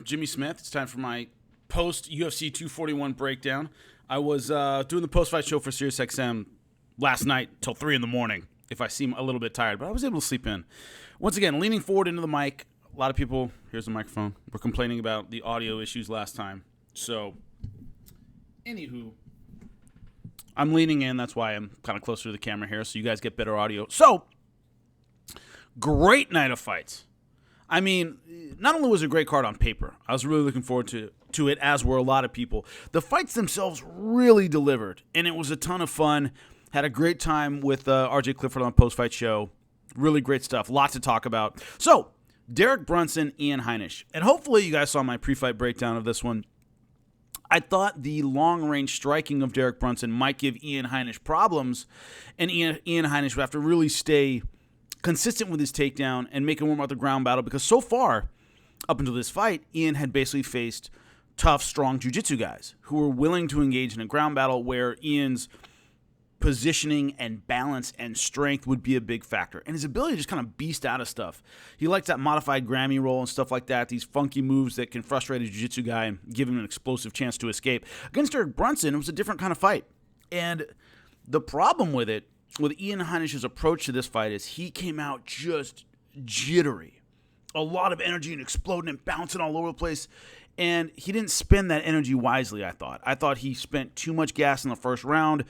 Jimmy Smith. It's time for my post UFC 241 breakdown. I was doing the post fight show for SiriusXM last night till 3 in the morning. If I seem a little bit tired, but I was able to sleep in. Once again, leaning forward into the mic. A lot of people, here's the microphone, were complaining about the audio issues last time. So, anywho, I'm leaning in. That's why I'm kind of closer to the camera here, so you guys get better audio. So, great night of fights. I mean, not only was it a great card on paper, I was really looking forward to it, as were a lot of people. The fights themselves really delivered, and it was a ton of fun. Had a great time with RJ Clifford on the post-fight show. Really great stuff. Lots to talk about. So, Derek Brunson, Ian Heinisch. And hopefully you guys saw my pre-fight breakdown of this one. I thought the long-range striking of Derek Brunson might give Ian Heinisch problems, and Ian Heinisch would have to really stay consistent with his takedown and make him warm up the ground battle, because so far, up until this fight, Ian had basically faced tough, strong jiu-jitsu guys who were willing to engage in a ground battle where Ian's positioning and balance and strength would be a big factor. And his ability to just kind of beast out of stuff. He likes that modified Grammy roll and stuff like that, these funky moves that can frustrate a jiu-jitsu guy and give him an explosive chance to escape. Against Derek Brunson, it was a different kind of fight. And the problem with it, with Ian Heinisch's approach to this fight, is he came out just jittery. A lot of energy and exploding and bouncing all over the place. And he didn't spend that energy wisely, I thought. I thought he spent too much gas in the first round.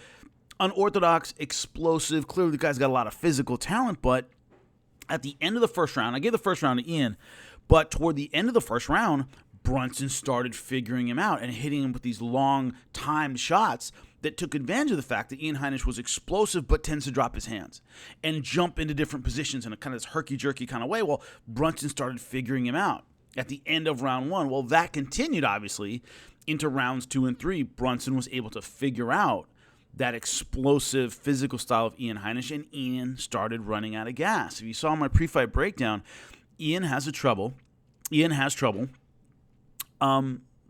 Unorthodox, explosive. Clearly the guy's got a lot of physical talent, but at the end of the first round, I gave the first round to Ian, but toward the end of the first round, Brunson started figuring him out and hitting him with these long timed shots that took advantage of the fact that Ian Heinisch was explosive but tends to drop his hands and jump into different positions in a kind of this herky-jerky kind of way. Well, Brunson started figuring him out at the end of round one. Well, that continued, obviously, into rounds 2 and 3. Brunson was able to figure out that explosive physical style of Ian Heinisch, and Ian started running out of gas. If you saw my pre-fight breakdown, Ian has trouble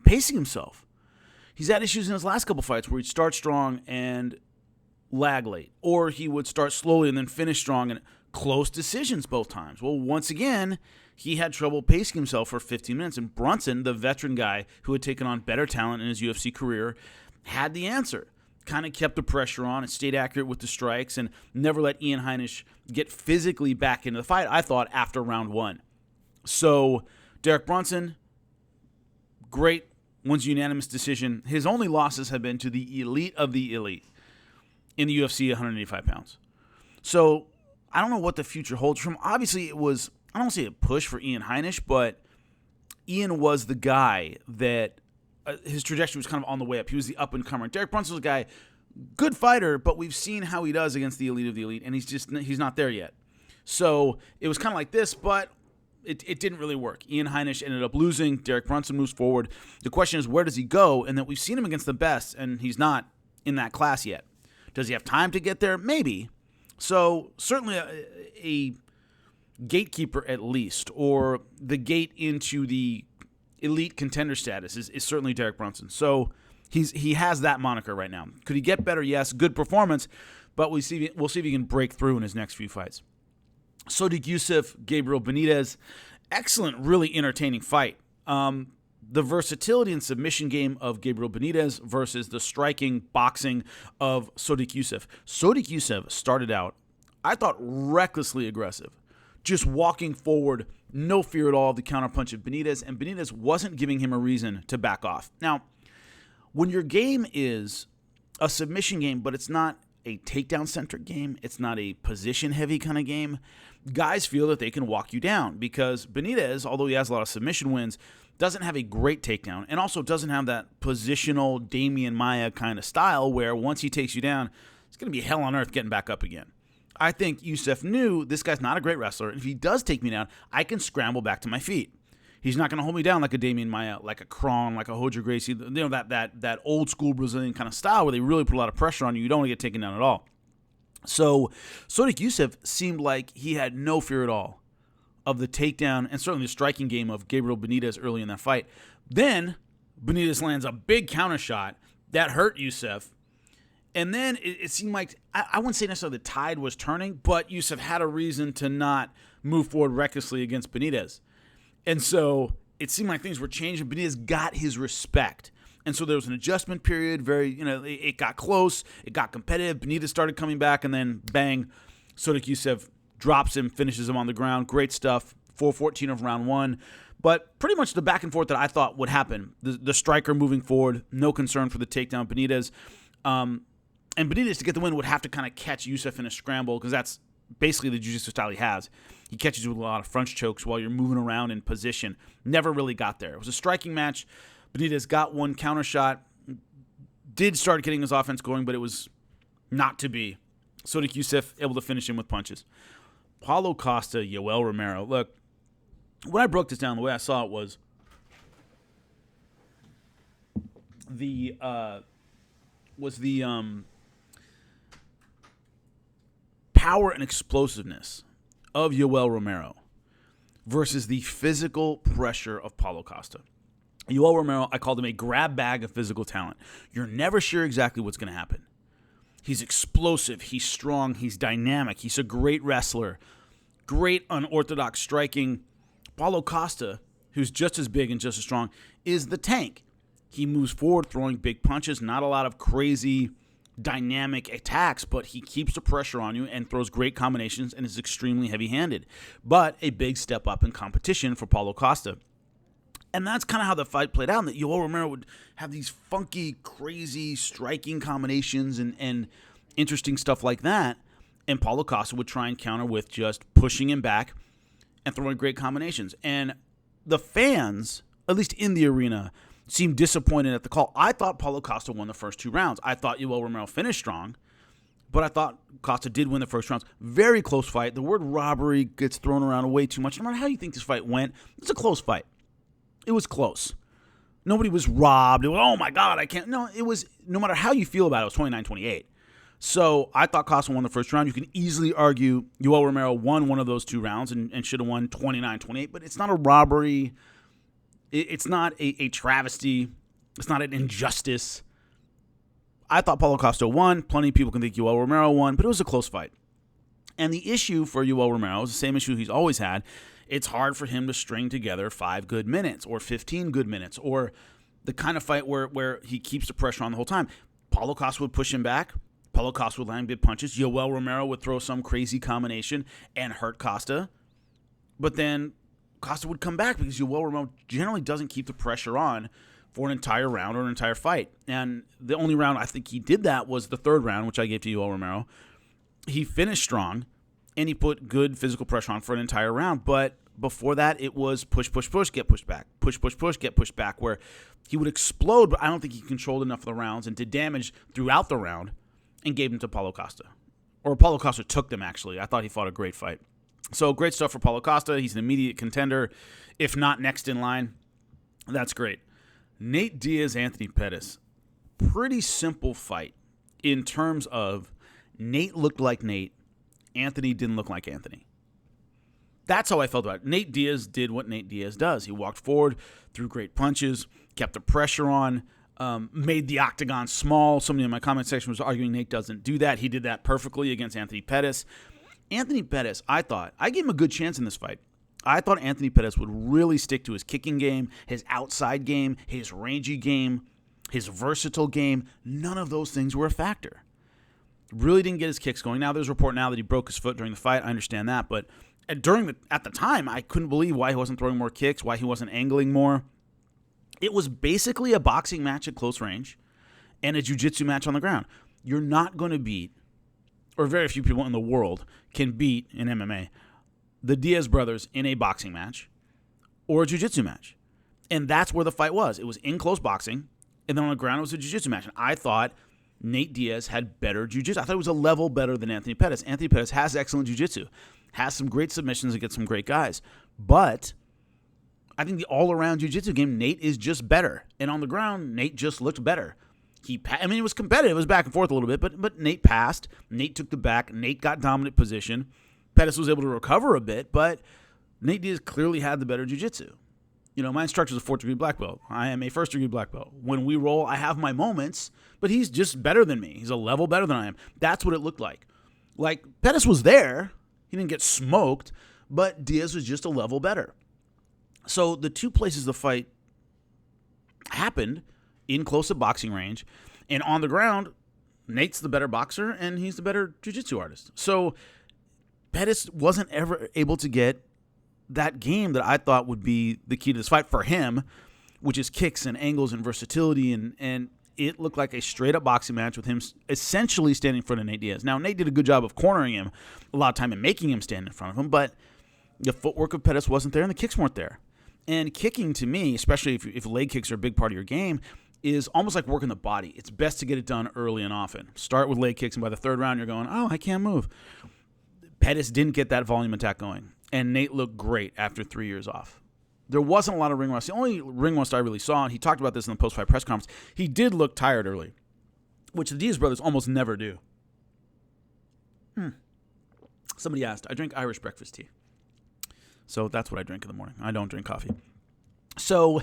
pacing himself. He's had issues in his last couple fights where he'd start strong and lag late, or he would start slowly and then finish strong, and close decisions both times. Well, once again, he had trouble pacing himself for 15 minutes, and Brunson, the veteran guy who had taken on better talent in his UFC career, had the answer. Kind of kept the pressure on and stayed accurate with the strikes and never let Ian Heinisch get physically back into the fight, I thought, after round one. So, Derek Brunson, great, wins unanimous decision. His only losses have been to the elite of the elite in the UFC 185 pounds. So, I don't know what the future holds for him. Obviously, it was, I don't say a push for Ian Heinisch, but Ian was the guy that his trajectory was kind of on the way up. He was the up-and-comer. Derek Brunson was a guy, good fighter, but we've seen how he does against the elite of the elite, and he's not there yet. So it was kind of like this, but it didn't really work. Ian Heinisch ended up losing. Derek Brunson moves forward. The question is, where does he go? And that we've seen him against the best, and he's not in that class yet. Does he have time to get there? Maybe. So certainly a gatekeeper at least, or the gate into the elite contender status is certainly Derek Brunson. So he has that moniker right now. Could he get better? Yes. Good performance, but we'll see if he can break through in his next few fights. Sodiq Yusuff, Gabriel Benitez, excellent, really entertaining fight. The versatility and submission game of Gabriel Benitez versus the striking boxing of Sodiq Yusuff. Sodiq Yusuff started out, I thought, recklessly aggressive. Just walking forward, no fear at all of the counterpunch of Benitez, and Benitez wasn't giving him a reason to back off. Now, when your game is a submission game, but it's not a takedown-centric game, it's not a position-heavy kind of game, guys feel that they can walk you down, because Benitez, although he has a lot of submission wins, doesn't have a great takedown, and also doesn't have that positional Damian Maia kind of style where once he takes you down, it's going to be hell on earth getting back up again. I think Yusuff knew this guy's not a great wrestler, and if he does take me down, I can scramble back to my feet. He's not going to hold me down like a Damian Maia, like a Kron, like a Roger Gracie, that old school Brazilian kind of style where they really put a lot of pressure on you. You don't want to get taken down at all. So Sodiq Yusuff seemed like he had no fear at all of the takedown and certainly the striking game of Gabriel Benitez early in that fight. Then Benitez lands a big counter shot that hurt Yusuff. And then it seemed like, I wouldn't say necessarily the tide was turning, but Yusuff had a reason to not move forward recklessly against Benitez. And so it seemed like things were changing. Benitez got his respect. And so there was an adjustment period. It got close. It got competitive. Benitez started coming back, and then bang, Sodiq Yusuff drops him, finishes him on the ground. Great stuff. 4:14 of round one. But pretty much the back and forth that I thought would happen. The striker moving forward, no concern for the takedown. Benitez. And Benitez, to get the win, would have to kind of catch Yusuff in a scramble, because that's basically the jiu-jitsu style he has. He catches you with a lot of French chokes while you're moving around in position. Never really got there. It was a striking match. Benitez got one counter shot, did start getting his offense going, but it was not to be. Sodiq Yusuff able to finish him with punches. Paulo Costa, Yoel Romero. Look, when I broke this down, the way I saw it was the power and explosiveness of Yoel Romero versus the physical pressure of Paulo Costa. Yoel Romero, I called him a grab bag of physical talent. You're never sure exactly what's going to happen. He's explosive, he's strong, he's dynamic, he's a great wrestler, great unorthodox striking. Paulo Costa, who's just as big and just as strong, is the tank. He moves forward throwing big punches, not a lot of crazy dynamic attacks, but he keeps the pressure on you and throws great combinations and is extremely heavy-handed. But a big step up in competition for Paulo Costa. And that's kind of how the fight played out, that Yoel Romero would have these funky, crazy, striking combinations and interesting stuff like that. And Paulo Costa would try and counter with just pushing him back and throwing great combinations. And the fans, at least in the arena, seemed disappointed at the call. I thought Paulo Costa won the first two rounds. I thought Yoel Romero finished strong, but I thought Costa did win the first rounds. Very close fight. The word robbery gets thrown around way too much. No matter how you think this fight went, it's a close fight. It was close. Nobody was robbed. It was, oh my God, I can't. No, it was, no matter how you feel about it, it was 29-28. So I thought Costa won the first round. You can easily argue Yoel Romero won one of those two rounds and should have won 29-28, but it's not a robbery. It's not a travesty. It's not an injustice. I thought Paulo Costa won. Plenty of people can think Yoel Romero won, but it was a close fight. And the issue for Yoel Romero is the same issue he's always had. It's hard for him to string together 5 good minutes or 15 good minutes, or the kind of fight where he keeps the pressure on the whole time. Paulo Costa would push him back. Paulo Costa would land good punches. Yoel Romero would throw some crazy combination and hurt Costa. But then Costa would come back because Yoel Romero generally doesn't keep the pressure on for an entire round or an entire fight. And the only round I think he did that was the third round, which I gave to Yoel Romero. He finished strong, and he put good physical pressure on for an entire round. But before that, it was push, push, push, get pushed back. Push, push, push, get pushed back, where he would explode, but I don't think he controlled enough of the rounds and did damage throughout the round and gave them to Paulo Costa. Or Paulo Costa took them, actually. I thought he fought a great fight. So great stuff for Paulo Costa. He's an immediate contender, if not next in line. That's great. Nate Diaz, Anthony Pettis. Pretty simple fight in terms of Nate looked like Nate. Anthony didn't look like Anthony. That's how I felt about it. Nate Diaz did what Nate Diaz does. He walked forward, threw great punches, kept the pressure on, made the octagon small. Somebody in my comment section was arguing Nate doesn't do that. He did that perfectly against Anthony Pettis. Anthony Pettis, I gave him a good chance in this fight. I thought Anthony Pettis would really stick to his kicking game, his outside game, his rangy game, his versatile game. None of those things were a factor. Really didn't get his kicks going. Now there's a report now that he broke his foot during the fight. I understand that, but at the time, I couldn't believe why he wasn't throwing more kicks, why he wasn't angling more. It was basically a boxing match at close range and a jiu-jitsu match on the ground. You're not going to beat, or very few people in the world can beat in MMA, the Diaz brothers in a boxing match or a jiu-jitsu match. And that's where the fight was. It was in close boxing, and then on the ground it was a jiu-jitsu match. And I thought Nate Diaz had better jiu-jitsu. I thought it was a level better than Anthony Pettis. Anthony Pettis has excellent jiu-jitsu, has some great submissions against some great guys. But I think the all-around jiu-jitsu game, Nate is just better. And on the ground, Nate just looked better. It was competitive. It was back and forth a little bit, but Nate passed. Nate took the back. Nate got dominant position. Pettis was able to recover a bit, but Nate Diaz clearly had the better jiu-jitsu. You know, my instructor's a 4th-degree black belt. I am a 1st-degree black belt. When we roll, I have my moments, but he's just better than me. He's a level better than I am. That's what it looked like. Like, Pettis was there. He didn't get smoked, but Diaz was just a level better. So the two places the fight happened in close-up boxing range, and on the ground, Nate's the better boxer and he's the better jiu-jitsu artist. So Pettis wasn't ever able to get that game that I thought would be the key to this fight for him, which is kicks and angles and versatility, and it looked like a straight-up boxing match with him essentially standing in front of Nate Diaz. Now, Nate did a good job of cornering him a lot of time and making him stand in front of him, but the footwork of Pettis wasn't there and the kicks weren't there. And kicking, to me, especially if leg kicks are a big part of your game, is almost like working the body. It's best to get it done early and often. Start with leg kicks, and by the third round, you're going, oh, I can't move. Pettis didn't get that volume attack going, and Nate looked great after 3 years off. There wasn't a lot of ring rust. The only ring rust I really saw, and he talked about this in the post-fight press conference, he did look tired early, which the Diaz brothers almost never do. Somebody asked, I drink Irish breakfast tea. So that's what I drink in the morning. I don't drink coffee. So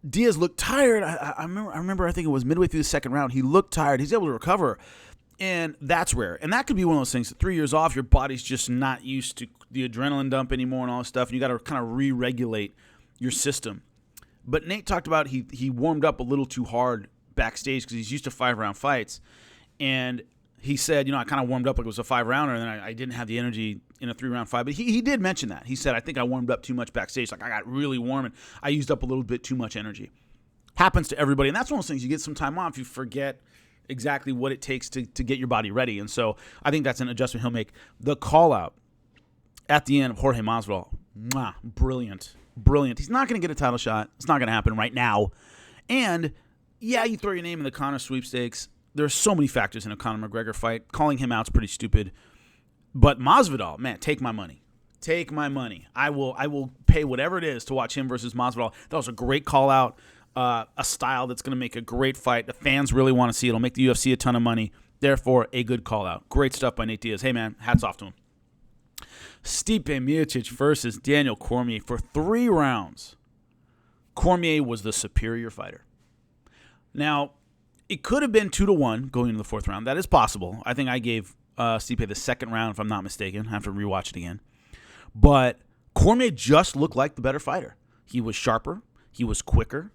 Diaz looked tired. I remember, I think it was midway through the second round. He looked tired. He's able to recover. And that's rare. And that could be one of those things that 3 years off, your body's just not used to the adrenaline dump anymore and all this stuff. And you got to kind of re-regulate your system. But Nate talked about he warmed up a little too hard backstage because he's used to 5-round fights. And he said, I kind of warmed up like it was a 5-rounder, and then I didn't have the energy in a 3-round fight. But he did mention that. He said, I think I warmed up too much backstage. Like, I got really warm, and I used up a little bit too much energy. Happens to everybody. And that's one of those things. You get some time off, you forget exactly what it takes to get your body ready. And so I think that's an adjustment he'll make. The call-out at the end of Jorge Masvidal, brilliant. He's not going to get a title shot. It's not going to happen right now. And, yeah, you throw your name in the Conor sweepstakes. There's so many factors in a Conor McGregor fight. Calling him out's pretty stupid. But Masvidal, man, take my money. Take my money. I will pay whatever it is to watch him versus Masvidal. That was a great call-out. A style that's going to make a great fight. The fans really want to see it. It'll make the UFC a ton of money. Therefore, a good call-out. Great stuff by Nate Diaz. Hey, man, hats off to him. Stipe Miocic versus Daniel Cormier for 3 rounds. Cormier was the superior fighter. Now, it could have been 2-1 going into the 4th round. That is possible. I think I gave Stipe the 2nd round, if I'm not mistaken. I have to rewatch it again. But Cormier just looked like the better fighter. He was sharper. He was quicker.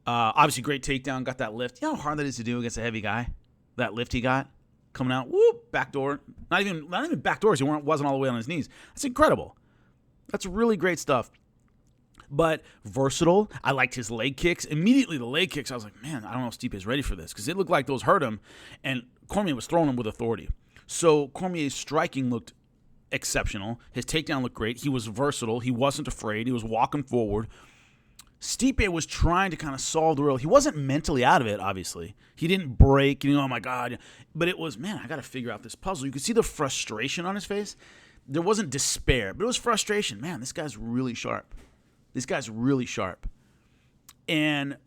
Obviously, great takedown. Got that lift. You know how hard that is to do against a heavy guy? That lift he got coming out. Whoop, backdoor. Not even backdoors. He wasn't all the way on his knees. That's incredible. That's really great stuff. But versatile. I liked his leg kicks. Immediately, the leg kicks, I was like, man, I don't know if Stipe is ready for this because it looked like those hurt him, and Cormier was throwing him with authority. So Cormier's striking looked exceptional. His takedown looked great. He was versatile. He wasn't afraid. He was walking forward. Stipe was trying to kind of solve the riddle. He wasn't mentally out of it, obviously. He didn't break, oh my God. But it was, man, I got to figure out this puzzle. You could see the frustration on his face. There wasn't despair, but it was frustration. Man, this guy's really sharp. And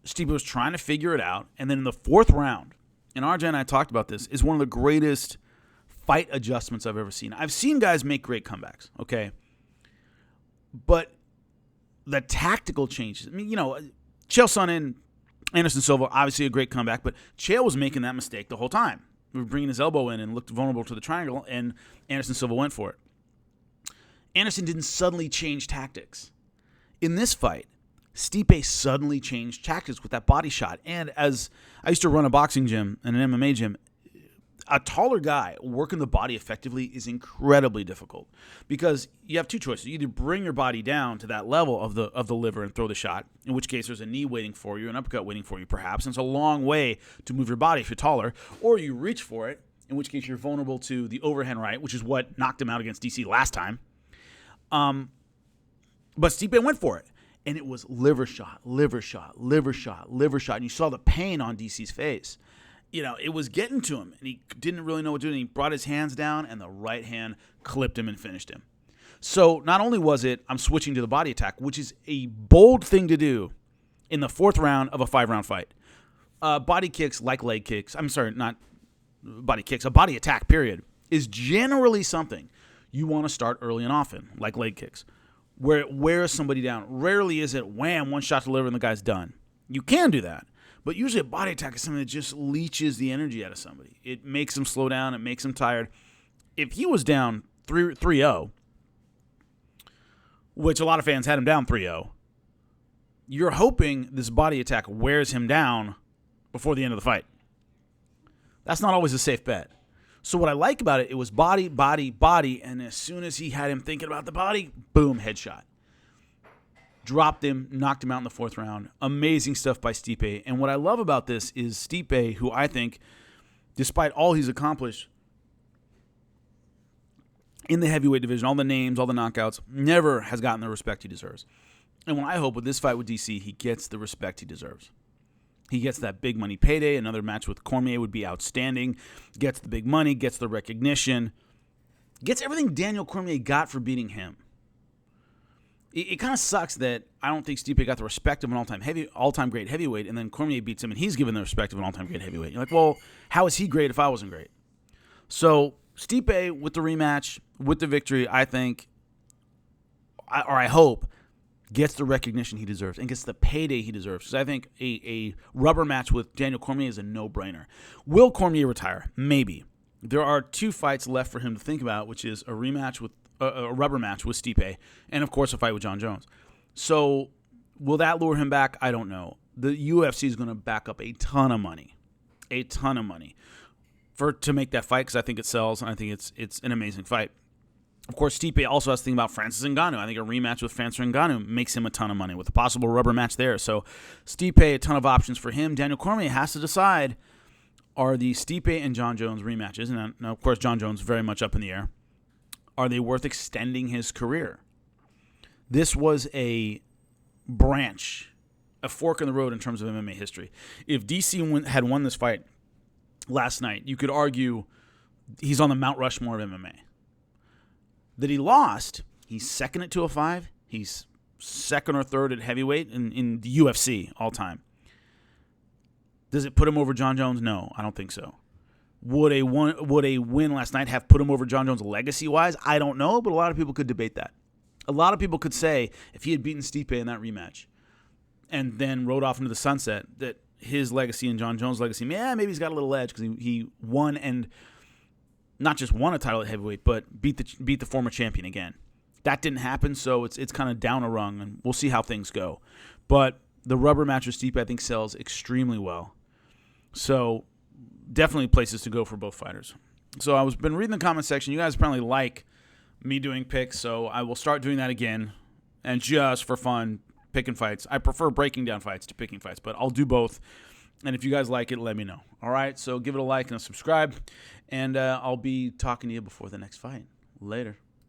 Stipe was trying to figure it out. And then in the 4th round, and RJ and I talked about this, is one of the greatest fight adjustments I've ever seen. I've seen guys make great comebacks, okay? But the tactical changes. I mean, Chael Sonnen, Anderson Silva, obviously a great comeback, but Chael was making that mistake the whole time. We were bringing his elbow in and looked vulnerable to the triangle, and Anderson Silva went for it. Anderson didn't suddenly change tactics. In this fight, Stipe suddenly changed tactics with that body shot. And as I used to run a boxing gym and an MMA gym, a taller guy working the body effectively is incredibly difficult because you have 2 choices. You either bring your body down to that level of the liver and throw the shot, in which case there's a knee waiting for you, an uppercut waiting for you perhaps, and it's a long way to move your body if you're taller, or you reach for it, in which case you're vulnerable to the overhand right, which is what knocked him out against DC last time. But Stipe went for it, and it was liver shot, and you saw the pain on DC's face. It was getting to him, and he didn't really know what to do, and he brought his hands down, and the right hand clipped him and finished him. So not only was it, I'm switching to the body attack, which is a bold thing to do in the 4th round of a 5-round fight. Body kicks, like leg kicks, I'm sorry, not body kicks, a body attack, period, is generally something you want to start early and often, like leg kicks, where it wears somebody down. Rarely is it, wham, 1 shot to the liver and the guy's done. You can do that. But usually a body attack is something that just leeches the energy out of somebody. It makes them slow down. It makes them tired. If he was down 3-0, which a lot of fans had him down 3-0. You're hoping this body attack wears him down before the end of the fight. That's not always a safe bet. So what I like about it was body, body, body, and as soon as he had him thinking about the body, boom, headshot. Dropped him, knocked him out in the 4th round. Amazing stuff by Stipe. And what I love about this is Stipe, who I think, despite all he's accomplished in the heavyweight division, all the names, all the knockouts, never has gotten the respect he deserves. And what I hope with this fight with DC, he gets the respect he deserves. He gets that big money payday. Another match with Cormier would be outstanding. Gets the big money, gets the recognition, gets everything Daniel Cormier got for beating him. It kind of sucks that I don't think Stipe got the respect of an all-time great heavyweight, and then Cormier beats him, and he's given the respect of an all-time great heavyweight. You're like, well, how is he great if I wasn't great? So Stipe with the rematch, with the victory, I think, or I hope, gets the recognition he deserves and gets the payday he deserves. Because I think a rubber match with Daniel Cormier is a no-brainer. Will Cormier retire? Maybe. There are 2 fights left for him to think about, which is a rematch with a rubber match with Stipe, and of course a fight with Jon Jones. So will that lure him back? I don't know. The UFC is going to back up a ton of money to make that fight because I think it sells and I think it's an amazing fight. Of course, Stipe also has to think about Francis Ngannou. I think a rematch with Francis Ngannou makes him a ton of money with a possible rubber match there. So Stipe, a ton of options for him. Daniel Cormier has to decide, are the Stipe and Jon Jones rematches, and now of course Jon Jones very much up in the air, are they worth extending his career? This was a branch, a fork in the road in terms of MMA history. If DC had won this fight last night, you could argue he's on the Mount Rushmore of MMA. That he lost, he's second at 205, he's second or third at heavyweight in the UFC all time. Does it put him over Jon Jones? No, I don't think so. Would a win last night have put him over Jon Jones legacy-wise? I don't know, but a lot of people could debate that. A lot of people could say if he had beaten Stipe in that rematch and then rode off into the sunset, that his legacy and Jon Jones' legacy, maybe he's got a little edge because he won and not just won a title at heavyweight, but beat the former champion again. That didn't happen, so it's kind of down a rung, and we'll see how things go. But the rubber match with Stipe, I think, sells extremely well. So definitely places to go for both fighters. So I've been reading the comment section. You guys apparently like me doing picks, so I will start doing that again. And just for fun, picking fights. I prefer breaking down fights to picking fights, but I'll do both. And if you guys like it, let me know. All right, so give it a like and a subscribe. And I'll be talking to you before the next fight. Later.